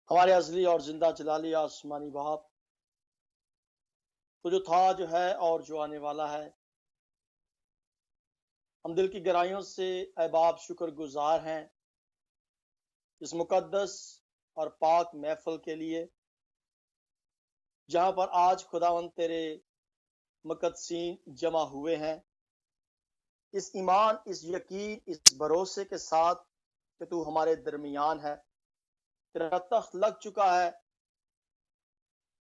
ہمارے ازلی اور زندہ جلالی آسمانی باپ، تو جو تھا، جو ہے اور جو آنے والا ہے، ہم دل کی گہرائیوں سے اے باپ شکر گزار ہیں اس مقدس اور پاک محفل کے لیے، جہاں پر آج خداوند تیرے مقدسین جمع ہوئے ہیں، اس ایمان، اس یقین، اس بھروسے کے ساتھ کہ تو ہمارے درمیان ہے، تیرا تخت لگ چکا ہے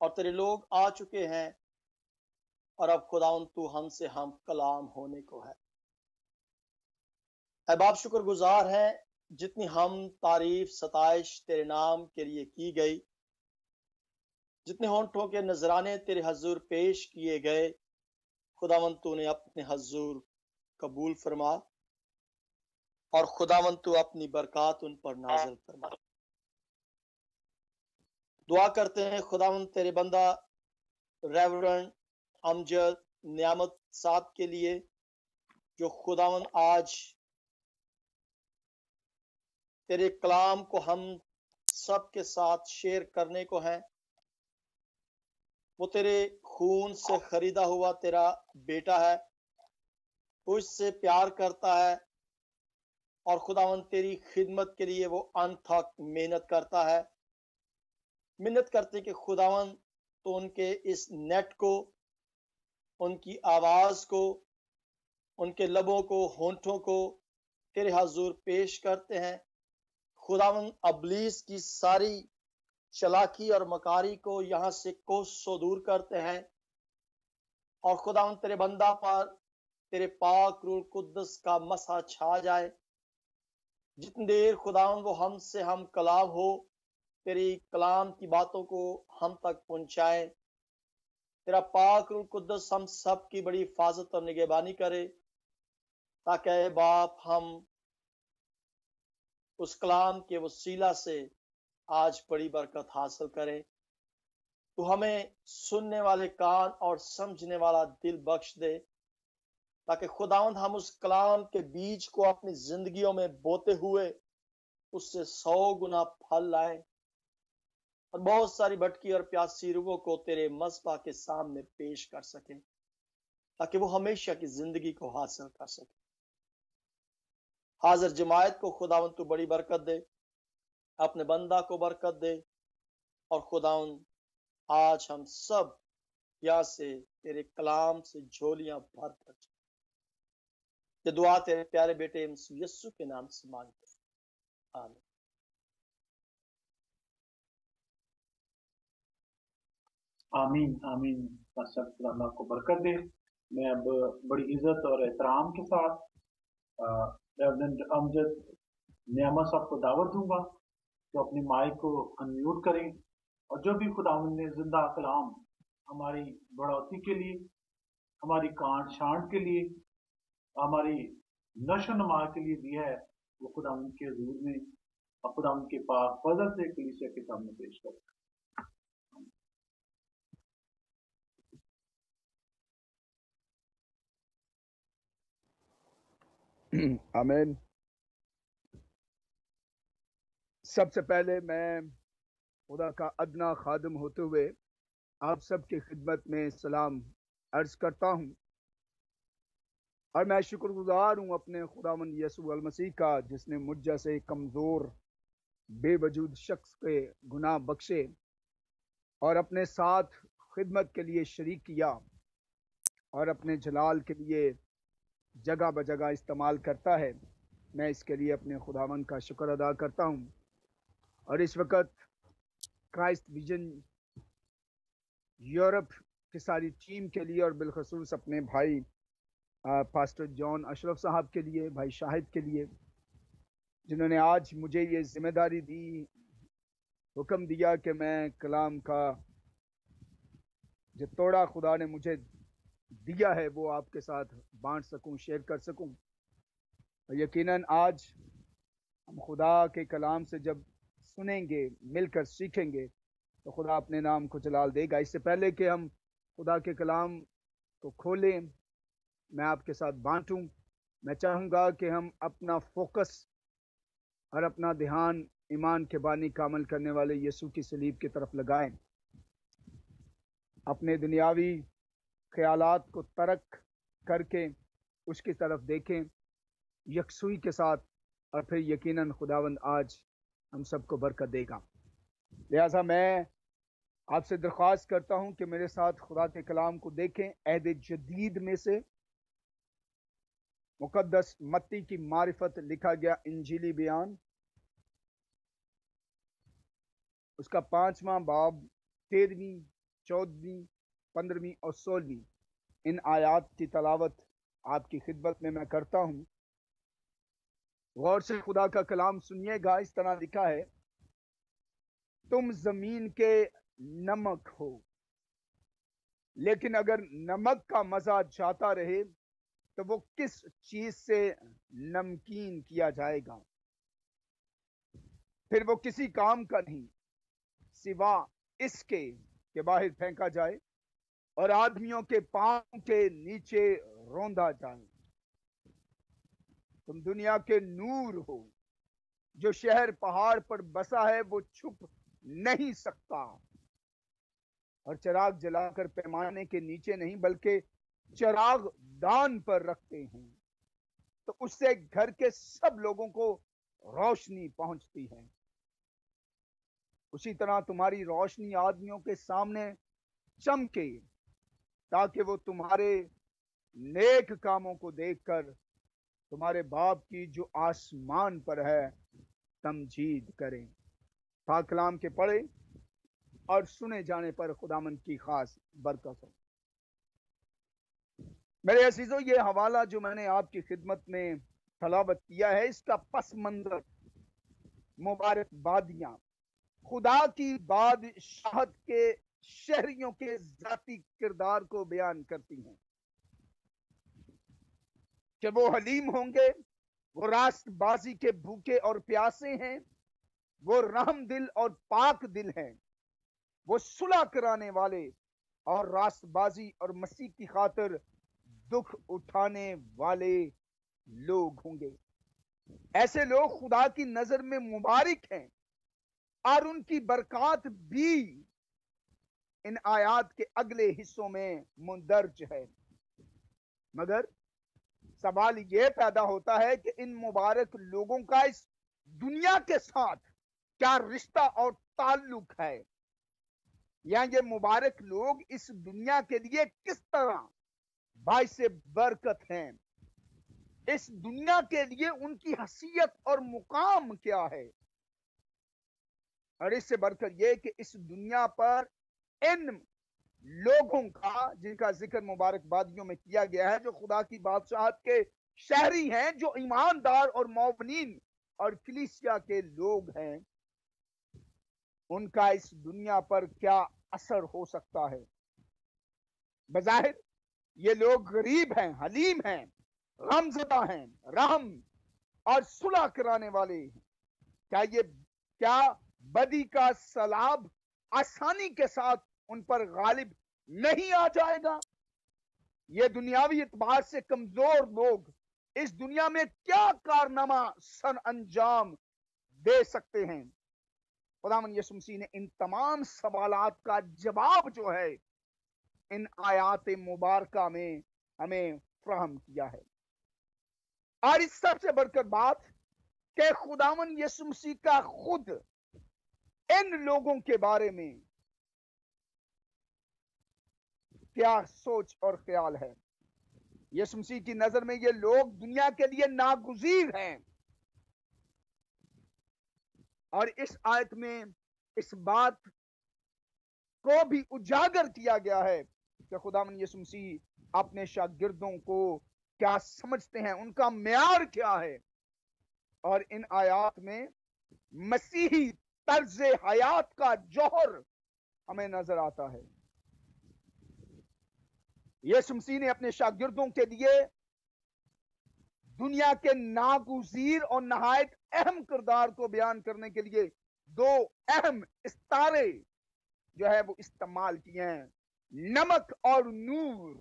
اور تیرے لوگ آ چکے ہیں، اور اب خداوند تو ہم سے ہم کلام ہونے کو ہے۔ اے باپ شکر گزار ہیں جتنی ہم تعریف ستائش تیرے نام کے لیے کی گئی، جتنے ہونٹوں کے نذرانے تیرے حضور پیش کیے گئے، خداوند تو نے اپنے حضور قبول فرما، اور خداوند تو اپنی برکات ان پر نازل فرما۔ دعا کرتے ہیں خداوند تیرے بندہ ریورنڈ امجد نعمت صاحب کے لیے، جو خداوند آج تیرے کلام کو ہم سب کے ساتھ شیئر کرنے کو ہیں۔ وہ تیرے خون سے خریدا ہوا تیرا بیٹا ہے، وہ اس سے پیار کرتا ہے، اور خداوند تیری خدمت کے لیے وہ انتھک محنت کرتا ہے، محنت کرتے کہ خداوند تو ان کے اس نیٹ کو، ان کی آواز کو، ان کے لبوں کو، ہونٹوں کو تیرے حضور پیش کرتے ہیں۔ خداوند ابلیس کی ساری چلاکی اور مکاری کو یہاں سے کوسوں دور کرتے ہیں، اور خداوند تیرے بندہ پر تیرے پاک روح القدس کا مسح چھا جائے۔ جتنی دیر خداوند وہ ہم سے ہم کلام ہو، تیری کلام کی باتوں کو ہم تک پہنچائے۔ تیرا پاک روح القدس ہم سب کی بڑی حفاظت اور نگہبانی کرے، تاکہ اے باپ ہم اس کلام کے وسیلہ سے آج بڑی برکت حاصل کریں۔ تو ہمیں سننے والے کان اور سمجھنے والا دل بخش دے، تاکہ خداوند ہم اس کلام کے بیج کو اپنی زندگیوں میں بوتے ہوئے اس سے 100 گنا پھل لائیں، اور بہت ساری بھٹکی اور پیاسی روحوں کو تیرے مذبح کے سامنے پیش کر سکیں، تاکہ وہ ہمیشہ کی زندگی کو حاصل کر سکیں۔ حاضر جماعت کو خداوند تو بڑی برکت دے، اپنے بندہ کو برکت دے، اور خداوند آج ہم سب یہاں سے تیرے کلام سے جھولیاں بھر کر جائیں۔ یہ دعا تیرے پیارے بیٹے مسیح یسوع کے نام سے مانگتے ہیں، آمین۔ آمین آمین۔ پاسٹر اللہ کو برکت دے۔ میں اب بڑی عزت اور احترام کے ساتھ ریورنڈ امجد نعمت صاحب کو دعوت دوں گا کہ اپنی مائک کو انمیوٹ کریں، اور جو بھی خداوند نے زندہ کلام ہماری بڑھوتی کے لیے، ہماری کانٹ چھانٹ کے لیے، ہماری نشو و نما کے لیے دیا ہے، وہ خداوند کے حضور میں اور خداوند کے پاک فضل سے کلیسیا کے سامنے پیش کریں۔ آمین۔ سب سے پہلے میں خدا کا ادنا خادم ہوتے ہوئے آپ سب کی خدمت میں سلام عرض کرتا ہوں، اور میں شکر گزار ہوں اپنے خداوند یسوع المسیح کا، جس نے مجھ جیسے کمزور بے وجود شخص کے گناہ بخشے اور اپنے ساتھ خدمت کے لیے شریک کیا، اور اپنے جلال کے لیے جگہ بجگہ استعمال کرتا ہے۔ میں اس کے لیے اپنے خداوند کا شکر ادا کرتا ہوں، اور اس وقت کرائسٹ ویژن یورپ کی ساری ٹیم کے لیے، اور بالخصوص اپنے بھائی پاسٹر جان اشرف صاحب کے لیے، بھائی شاہد کے لیے، جنہوں نے آج مجھے یہ ذمہ داری دی، حکم دیا کہ میں کلام کا جو توڑا خدا نے مجھے دیا ہے وہ آپ کے ساتھ بانٹ سکوں، شیئر کر سکوں۔ اور یقیناً آج ہم خدا کے کلام سے جب سنیں گے، مل کر سیکھیں گے، تو خدا اپنے نام کو جلال دے گا۔ اس سے پہلے کہ ہم خدا کے کلام کو کھولیں، میں آپ کے ساتھ بانٹوں، میں چاہوں گا کہ ہم اپنا فوکس اور اپنا دھیان ایمان کے بانی کا عمل کرنے والے یسوع کی صلیب کی طرف لگائیں، اپنے دنیاوی خیالات کو ترک کر کے اس کی طرف دیکھیں یکسوئی کے ساتھ، اور پھر یقیناً خداوند آج ہم سب کو برکت دے گا۔ لہٰذا میں آپ سے درخواست کرتا ہوں کہ میرے ساتھ خدا کے کلام کو دیکھیں۔ عہد جدید میں سے مقدس متی کی معرفت لکھا گیا انجیلی بیان، اس کا 5واں باب 13ویں 14ویں 15ویں اور 16ویں ان آیات کی تلاوت آپ کی خدمت میں کرتا ہوں۔ غور سے خدا کا کلام سنیے گا۔ اس طرح لکھا ہے، تم زمین کے نمک ہو، لیکن اگر نمک کا مزہ جاتا رہے تو وہ کس چیز سے نمکین کیا جائے گا؟ پھر وہ کسی کام کا نہیں سوا اس کے کہ باہر پھینکا جائے اور آدمیوں کے پاؤں کے نیچے روندا جائے۔ تم دنیا کے نور ہو، جو شہر پہاڑ پر بسا ہے وہ چھپ نہیں سکتا، اور چراغ جلا کر پیمانے کے نیچے نہیں بلکہ چراغ دان پر رکھتے ہیں، تو اس سے گھر کے سب لوگوں کو روشنی پہنچتی ہے۔ اسی طرح تمہاری روشنی آدمیوں کے سامنے چمکے، تاکہ وہ تمہارے نیک کاموں کو دیکھ کر تمہارے باپ کی جو آسمان پر ہے تمجید کریں۔ پاک کلام کے پڑھے اور سنے جانے پر خداوند کی خاص برکت ہو۔ میرے عزیزو، یہ حوالہ جو میں نے آپ کی خدمت میں تلاوت کیا ہے، اس کا پس منظر مبارک بادیاں خدا کی بادشاہت کے شہریوں کے ذاتی کردار کو بیان کرتی ہیں، کہ وہ حلیم ہوں گے، وہ راست بازی کے بھوکے اور پیاسے ہیں، وہ رحم دل اور پاک دل ہیں، وہ صلح کرانے والے اور راست بازی اور مسیح کی خاطر دکھ اٹھانے والے لوگ ہوں گے۔ ایسے لوگ خدا کی نظر میں مبارک ہیں، اور ان کی برکات بھی ان آیات کے اگلے حصوں میں مندرج ہے۔ مگر سوال یہ پیدا ہوتا ہے کہ ان مبارک لوگوں کا اس دنیا کے ساتھ کیا رشتہ اور تعلق ہے، یا یہ مبارک لوگ اس دنیا کے لیے کس طرح باعث برکت ہیں، اس دنیا کے لیے ان کی حیثیت اور مقام کیا ہے، اور اس سے بڑھ کر یہ کہ اس دنیا پر ان لوگوں کا جن کا ذکر مبارک بادیوں میں کیا گیا ہے، جو خدا کی بادشاہت کے شہری ہیں، جو ایماندار اور مومنین اور کلیسیا کے لوگ ہیں، ان کا اس دنیا پر کیا اثر ہو سکتا ہے۔ بظاہر یہ لوگ غریب ہیں، حلیم ہیں، غمزدہ ہیں، رحم اور صلح کرانے والے ہیں۔ کیا بدی کا سلاب آسانی کے ساتھ ان پر غالب نہیں آ جائے گا؟ یہ دنیاوی اعتبار سے کمزور لوگ اس دنیا میں کیا کارنامہ سر انجام دے سکتے ہیں؟ خداوند یسوع مسیح نے ان تمام سوالات کا جواب جو ہے ان آیات مبارکہ میں ہمیں فراہم کیا ہے۔ اور اس سب سے بڑھ کر بات کہ خداوند یسوع مسیح کا خود ان لوگوں کے بارے میں کیا سوچ اور خیال ہے۔ یسوع مسیح کی نظر میں یہ لوگ دنیا کے لیے ناگزیر ہیں، اور اس آیت میں اس بات کو بھی اجاگر کیا گیا ہے کہ خداوند یسوع مسیح اپنے شاگردوں کو کیا سمجھتے ہیں، ان کا معیار کیا ہے، اور ان آیات میں مسیحی طرز حیات کا جوہر ہمیں نظر آتا ہے۔ یسوع مسیح نے اپنے شاگردوں کے لیے دنیا کے ناگزیر اور نہایت اہم کردار کو بیان کرنے کے لیے دو اہم استعارے جو ہے وہ استعمال کیے ہیں، نمک اور نور۔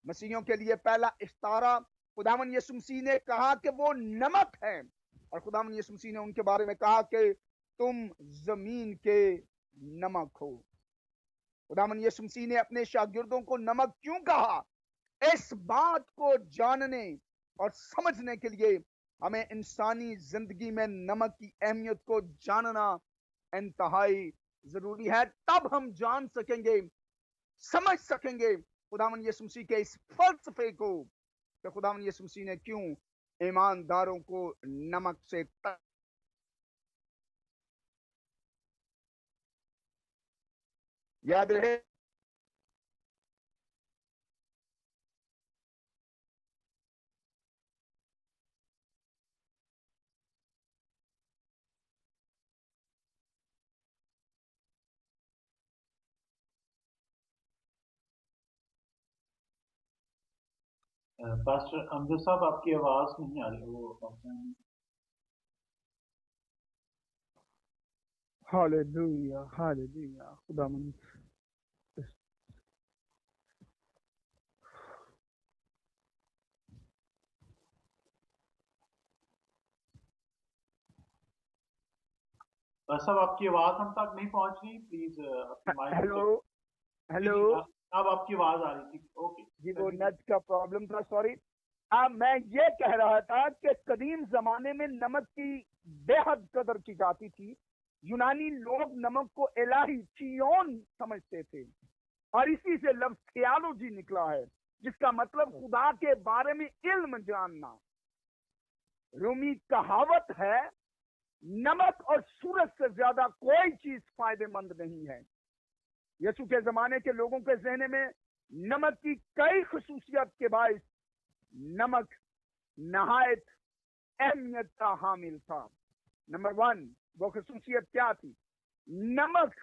مسیحیوں کے لیے پہلا استعارہ خداوند یسوع مسیح نے کہا کہ وہ نمک ہیں اور खुदावन यीशु मसीह ने उनके बारे में कहा कि तुम जमीन के नमक हो। खुदावन यीशु मसीह ने अपने शागिर्दों को नमक क्यों कहा? इस बात को जानने और समझने के लिए हमें इंसानी जिंदगी में नमक की अहमियत को जानना इंतहाई जरूरी है। तब हम जान सकेंगे, समझ सकेंगे खुदावन यीशु मसीह के इस फलसफे को कि खुदावन यीशु मसीह ने क्यों ईमानदारों को नमक से याद रहे। पास्टर अमजद साहब आपकी आवाज नहीं आ रही, वो हालेलुया हालेलुया। खुदावन साहब आपकी आवाज हम तक नहीं पहुंच रही, प्लीज अपने माइक। हेलो हेलो, अब आपकी आवाज आ रही थी। ओके जी वो नेट का प्रॉब्लम था, सॉरी। मैं ये कह रहा था कि कदीम जमाने में नमक की बेहद कदर की जाती थी। यूनानी लोग नमक को इलाही चियोन समझते थे और इसी से लफ्ज थियोलॉजी निकला है, जिसका मतलब खुदा के बारे में इल्म जानना। रोमी कहावत है, नमक और सूरज से ज्यादा कोई चीज फायदेमंद नहीं है। यीशु के जमाने के लोगों के जहन में नमक की कई खसूसियत के बायस नमक नहायत अहमियत का हामिल था। नंबर 1 वो खसूसियत क्या थी? नमक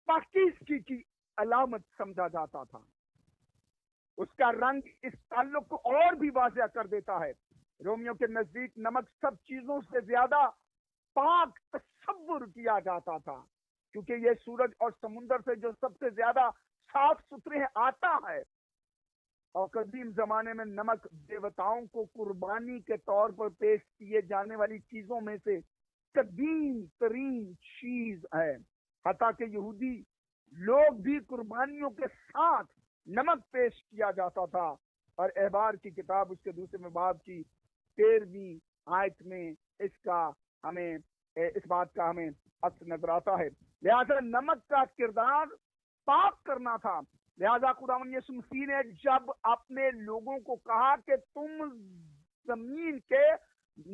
पाकीज़गी की अलामत समझा जाता था। उसका रंग इस ताल्लुक को और भी वाज़ेह कर देता है। रोमियो के नजदीक नमक सब चीजों से ज्यादा पाक तस्वुर किया जाता था, क्योंकि ये सूरज और समुद्र से जो सबसे ज्यादा साफ सुथरे आता है। और कदीम जमाने में नमक देवताओं को कुर्बानी के तौर पर पेश किए जाने वाली चीजों में से कदीम तरीन चीज है। हता के यहूदी लोग भी कुर्बानियों के साथ नमक पेश किया जाता था। और एहबार की किताब उसके दूसरे बाब की 13वीं आयत में इसका हमें इस बात का हमें अक्स नजर आता है। लिहाजा नमक का किरदार पाक करना था। लिहाजा खुदावन यीशु मसीह ने जब अपने लोगों को कहा कि तुम जमीन के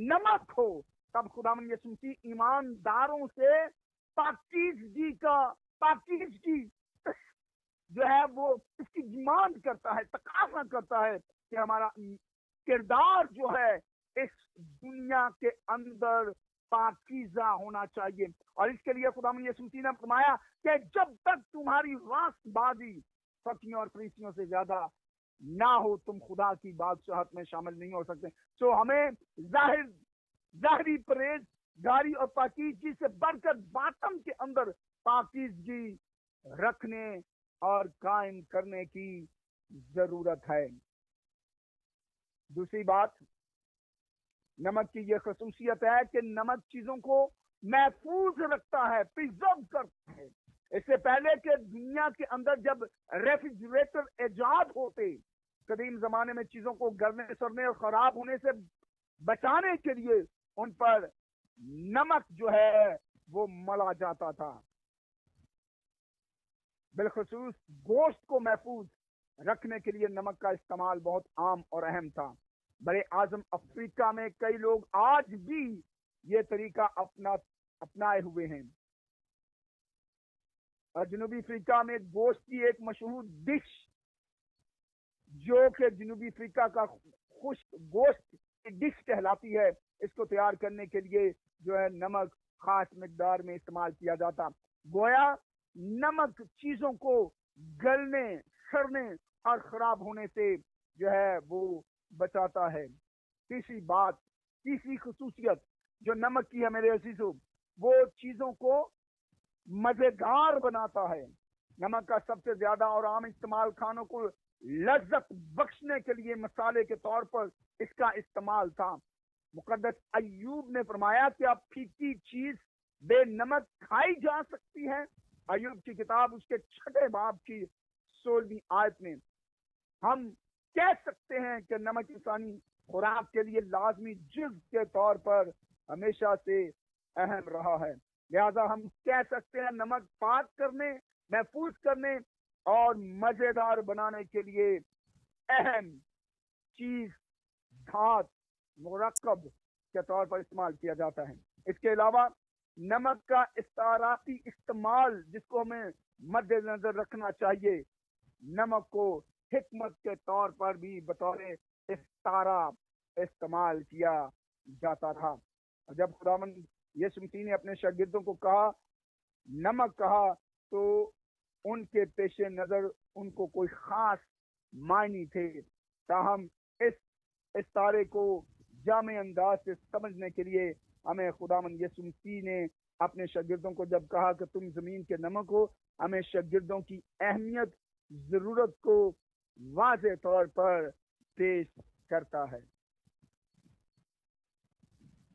नमक हो, तब खुदावन यीशु मसीह ईमानदारों से पाकीज़गी जो है वो इसकी डिमांड करता है, तकाजा करता है कि हमारा किरदार जो है इस दुनिया के अंदर पाकीज़ा होना चाहिए। और इसके लिए खुदावन यीशु मसीह ने फरमाया कि जब तक तुम्हारी रास्तबाजी फकीयों और फरीसियों से ज्यादा ना हो, तुम खुदा की बादशाहत में शामिल नहीं हो सकते। तो हमें जाहिरी परहेजगारी और पाकीज़गी से बढ़कर बातन के अंदर पाकीज़गी रखने और कायम करने की जरूरत है। दूसरी बात, नमक की यह खसूसियत है कि नमक चीजों को महफूज रखता है, प्रिजर्व करता है। इससे पहले कि दुनिया के अंदर जब रेफ्रिजरेटर इजाद होते, कदीम जमाने में चीजों को गलने सड़ने और खराब होने से बचाने के लिए उन पर नमक जो है वो मला जाता था। बिलखसूस गोश्त को महफूज रखने के लिए नमक का इस्तेमाल बहुत आम और अहम था। बड़े आजम अफ्रीका में कई लोग आज भी ये तरीका अपनाए हुए हैं। और जनूबी अफ्रीका में गोश्त की एक मशहूर डिश जो कि जनूबी अफ्रीका का खुश्क गोश्त की डिश कहलाती है, इसको तैयार करने के लिए जो है नमक खास मिकदार में इस्तेमाल किया जाता। गोया नमक चीजों को गलने सड़ने और खराब होने से जो है वो बचाता है। तीसरी खसूसियत जो नमक की है मेरे अजीजों, वो चीजों को मजेदार बनाता है। नमक का सबसे ज्यादा और आम इस्तेमाल खानों को लज्जत बख्शने के लिए मसाले के तौर पर इसका इस्तेमाल था। मुकद्दस अय्यूब ने फरमाया कि अब फीकी चीज बेनमक खाई जा सकती है। अय्यूब की किताब उसके 6 बाब की 16वीं आयत में हम कह सकते हैं कि नमक इंसानी खुराक के लिए लाजमी जुज़ के तौर पर हमेशा से अहम रहा है। लिहाजा हम कह सकते हैं नमक पाक करने, महफूज करने और मजेदार बनाने के लिए अहम चीज, धात, मुरक्कब के तौर पर इस्तेमाल किया जाता है। इसके अलावा नमक का इस्ताराती इस्तेमाल जिसको हमें मद्देनजर रखना चाहिए, नमक को हिकमत के तौर पर भी बतौर इस्तारा इस्तेमाल किया जाता था। जब खुदावंद यीशु मसीह ने अपने शागिर्दों को कहा नमक कहा, तो उनके पेश नजर उनको कोई खास मायने थे। ताहम इस इस्तारे को जामे अंदाज से समझने के लिए हमें खुदावंद यीशु मसीह ने अपने शागिर्दों को जब कहा कि तुम जमीन के नमक हो, हमें शागिर्दों की अहमियत, जरूरत को वाज़े तौर पर पेश करता है।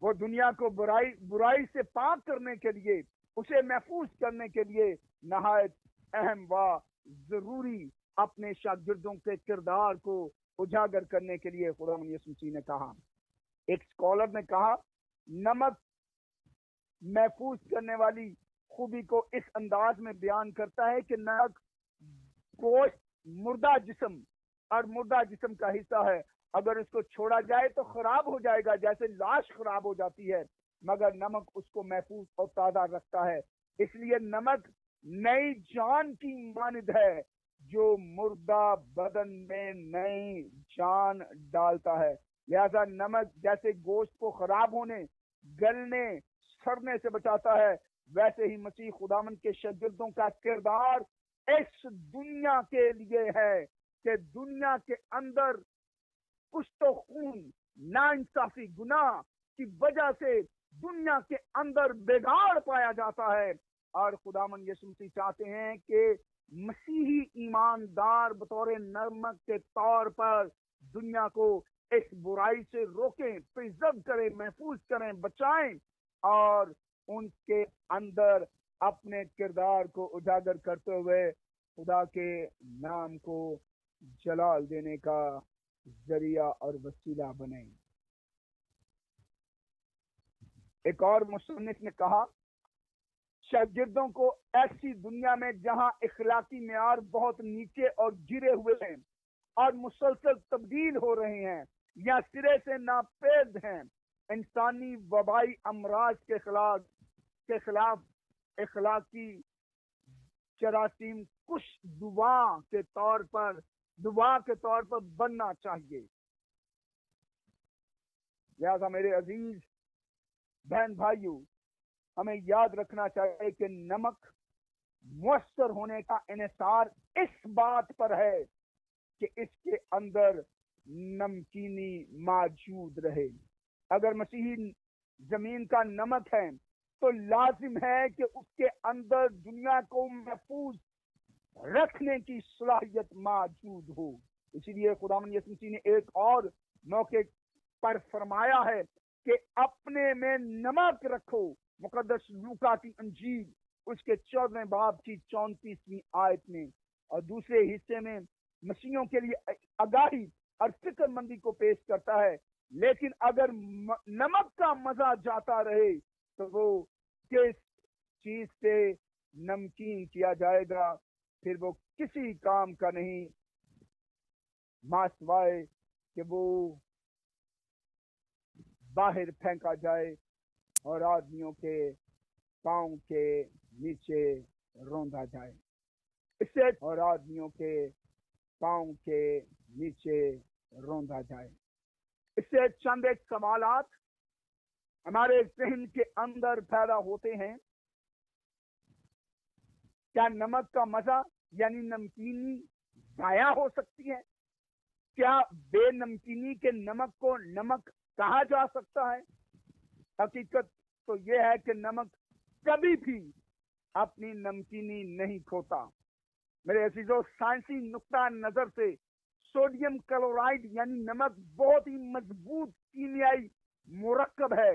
वो दुनिया को बुराई से पाक करने के लिए, उसे महफूज करने के लिए नहायत अहम व जरूरी अपने शागिर्दों के किरदार को उजागर करने के लिए खुदावंद यीशु मसीह ने कहा। एक स्कॉलर ने कहा नमक महफूज करने वाली खूबी को इस अंदाज में बयान करता है कि नमक गोश्त मुर्दा जिस्म और मुर्दा जिस्म का हिस्सा है, अगर इसको छोड़ा जाए तो खराब हो जाएगा, जैसे लाश खराब हो जाती है, मगर नमक उसको महफूज और ताज़ा रखता है। इसलिए नमक नई जान की मानद है जो मुर्दा बदन में नई जान डालता है। लिहाजा नमक जैसे गोश्त को खराब होने, गलने, सड़ने से बचाता है, वैसे ही मसीह खुदावंद के शागिर्दों का किरदार इस दुनिया के लिए है कि दुनिया के अंदर कुछ तो खून, नाइंसाफी, गुनाह की वजह से दुनिया के अंदर बिगाड़ पाया जाता है, और खुदावंद यीशु मसीह चाहते हैं कि मसीही ईमानदार बतौर नमक के तौर पर दुनिया को इस बुराई से रोकें, प्रिजर्व करें, महफूज करें, बचाएं और उनके अंदर अपने किरदार को उजागर करते हुए खुदा के नाम को जलाल देने का जरिया और वसीला बने। एक और मुसन्निफ ने कहा शागिर्दों को ऐसी दुनिया में जहां इखलाकी मेयार बहुत नीचे और गिरे हुए हैं और मुसलसल तब्दील हो रहे हैं या सिरे से नापेद हैं, इंसानी वबाई अमराज के खिलाफ इखलाकी जरासीम कुछ दुआ के तौर पर बनना चाहिए। लिहाजा मेरे अजीज बहन भाइयों, हमें याद रखना चाहिए कि नमक मुयस्सर होने का इन्हिसार इस बात पर है कि इसके अंदर नमकीनी मौजूद रहे। अगर मसीही जमीन का नमक है तो लाजिम है कि उसके अंदर दुनिया को महफूज रखने की सलाहियत मौजूद हो। इसीलिए खुदावंद यीशु मसीह ने एक और मौके पर फरमाया है कि अपने में नमक रखो। मुकद्दस लूका की अंजील उसके 14वें बाब की 34वीं आयत में, और दूसरे हिस्से में मसीहियों के लिए आगाही और फिक्रमंदी को पेश करता है। लेकिन अगर नमक का मजा जाता रहे तो वो किस चीज से नमकीन किया जाएगा, फिर वो किसी काम का नहीं, मासवाए कि वो बाहर फेंका जाए और आदमियों के पांव के नीचे रौंदा जाए। इससे और आदमियों के पांव के नीचे रौंदा जाए। इससे चंद एक सवालात हमारे जहन के अंदर पैदा होते हैं। क्या नमक का मजा यानी नमकीनी जाया हो सकती है? क्या बेनमकीनी के नमक को नमक कहा जा सकता है? हकीकत तो यह है कि नमक कभी भी अपनी नमकीनी नहीं खोता। मेरे अजीजों, साइंसी नुक्ता नजर से सोडियम क्लोराइड यानी नमक बहुत ही मजबूत कीमियाई مرکب ہے